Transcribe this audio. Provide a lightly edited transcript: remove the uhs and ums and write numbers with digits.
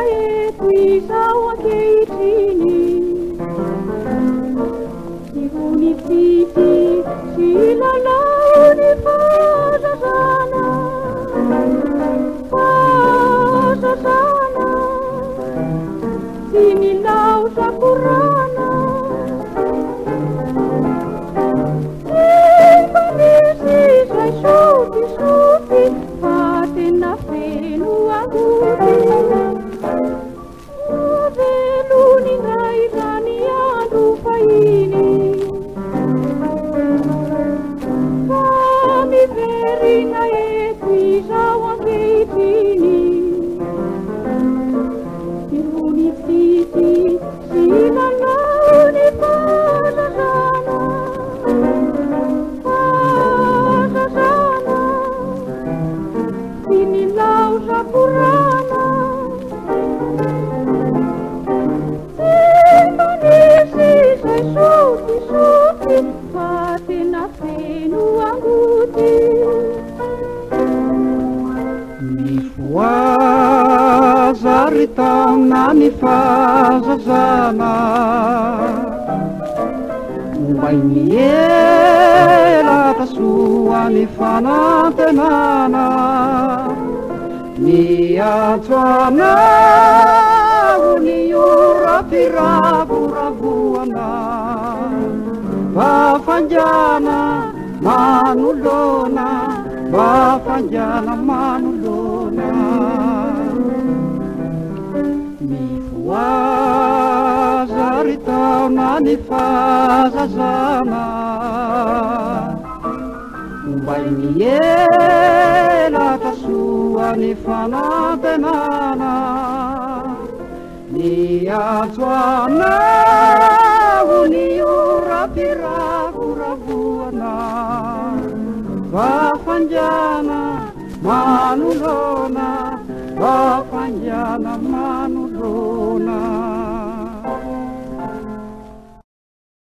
eto izao ankehitriny. Tsy vonifity sy lalao ny fahazazana, fahazazana sy milao sakorana. Efa misy izay sotisoty fa tena feno agoty. Velony ray zany andro fahiny, fa miverina eto izao ankehitriny. Tsy vonifity sy lalao ny fahazazana, fahazazana sy milao sakorana. Efa nisy izay sotisoty fa tena feno angoty. Mifoazary taona ny fahazazana, mbai miela tasoa ny fanantenana. Miantso anao ny ora firavoravuana, vafanjana manolona, vafanjana manolona. Mifoazary taona ny fahazazana, mbai miela tasoa ny fanantenana. Miantso anao ny ora firavoravuana, vafanjana manolona, vafanjana manolona.